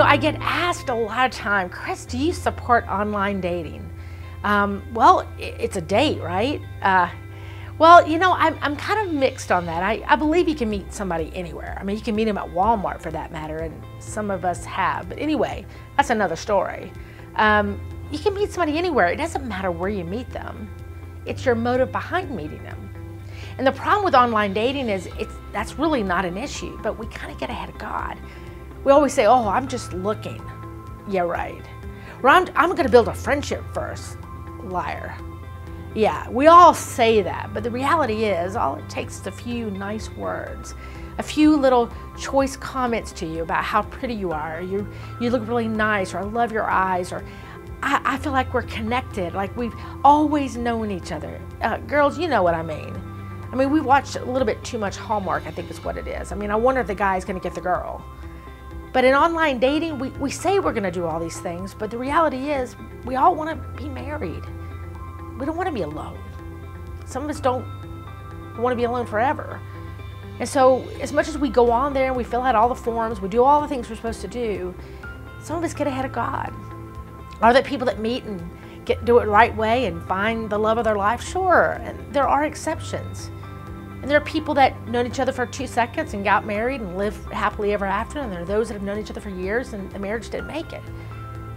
I get asked a lot of time, Chris, do you support online dating? Well, it's a date, right? Well, I'm kind of mixed on that. I believe you can meet somebody anywhere. I mean, you can meet them at Walmart for that matter, and some of us have. But anyway, that's another story. You can meet somebody anywhere. It doesn't matter where you meet them. It's your motive behind meeting them. And the problem with online dating is that's really not an issue, but we kind of get ahead of God. We always say, oh, I'm just looking. Yeah, right. Or I'm going to build a friendship first. Liar. Yeah, we all say that, but the reality is all it takes is a few nice words, a few little choice comments to you about how pretty you are, you look really nice, or I love your eyes, or I feel like we're connected, like we've always known each other. Girls, you know what I mean. I mean, we watched a little bit too much Hallmark, I think is what it is. I mean, I wonder if the guy's going to get the girl. But in online dating, we say we're going to do all these things, but the reality is we all want to be married. We don't want to be alone. Some of us don't want to be alone forever. And so as much as we go on there and we fill out all the forms, we do all the things we're supposed to do, some of us get ahead of God. Are there people that meet and do it the right way and find the love of their life? Sure, and there are exceptions. And there are people that known each other for 2 seconds and got married and live happily ever after, and there are those that have known each other for years and the marriage didn't make it.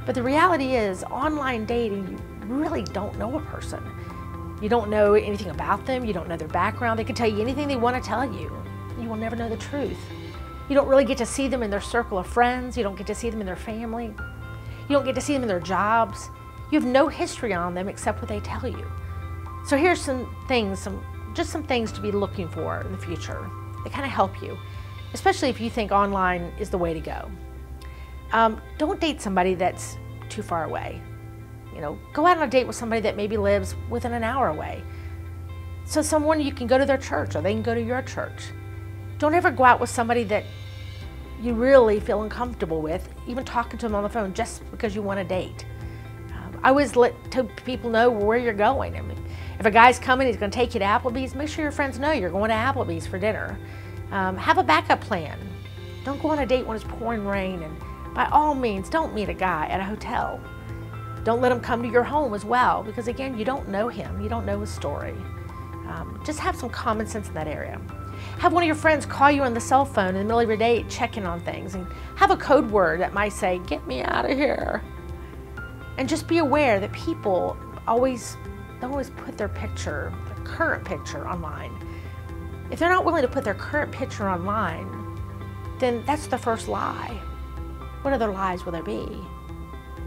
But the reality is, online dating, you really don't know a person. You don't know anything about them, you don't know their background. They can tell you anything they want to tell you. You will never know the truth. You don't really get to see them in their circle of friends, you don't get to see them in their family, you don't get to see them in their jobs. You have no history on them except what they tell you. So here's some things, just some things to be looking for in the future. They kind of help you, especially if you think online is the way to go. Don't date somebody that's too far away. Go out on a date with somebody that maybe lives within an hour away. So someone you can go to their church or they can go to your church. Don't ever go out with somebody that you really feel uncomfortable with, even talking to them on the phone just because you want to date. I always let people know where you're going. I mean, if a guy's coming, he's going to take you to Applebee's, make sure your friends know you're going to Applebee's for dinner. Have a backup plan. Don't go on a date when it's pouring rain, and by all means, don't meet a guy at a hotel. Don't let him come to your home as well, because again, you don't know him, you don't know his story. Just have some common sense in that area. Have one of your friends call you on the cell phone in the middle of your day, checking on things, and have a code word that might say, "Get me out of here." And just be aware that people don't always put their current picture online. If they're not willing to put their current picture online, then that's the first lie. What other lies will there be?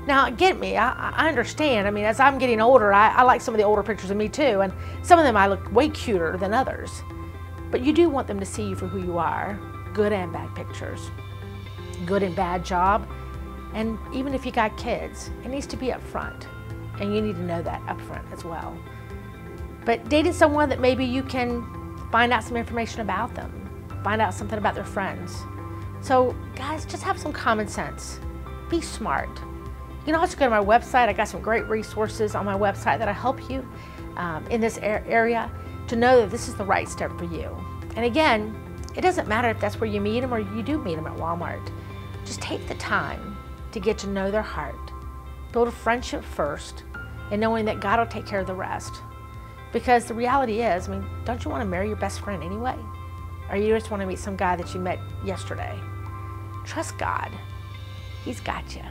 Now, get me, I understand. I mean, as I'm getting older, I like some of the older pictures of me too, and some of them I look way cuter than others. But you do want them to see you for who you are, good and bad pictures, good and bad job, and even if you got kids, it needs to be up front, and you need to know that up front as well. But dating someone that maybe you can find out some information about them, find out something about their friends. So guys, just have some common sense. Be smart. You can also go to my website. I got some great resources on my website that'll help you in this area to know that this is the right step for you. And again, it doesn't matter if that's where you meet them or you do meet them at Walmart. Just take the time to get to know their heart. Build a friendship first, and knowing that God will take care of the rest. Because the reality is, I mean, don't you want to marry your best friend anyway? Or you just want to meet some guy that you met yesterday? Trust God. He's got you.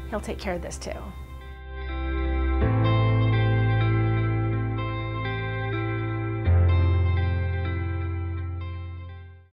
He'll take care of this too.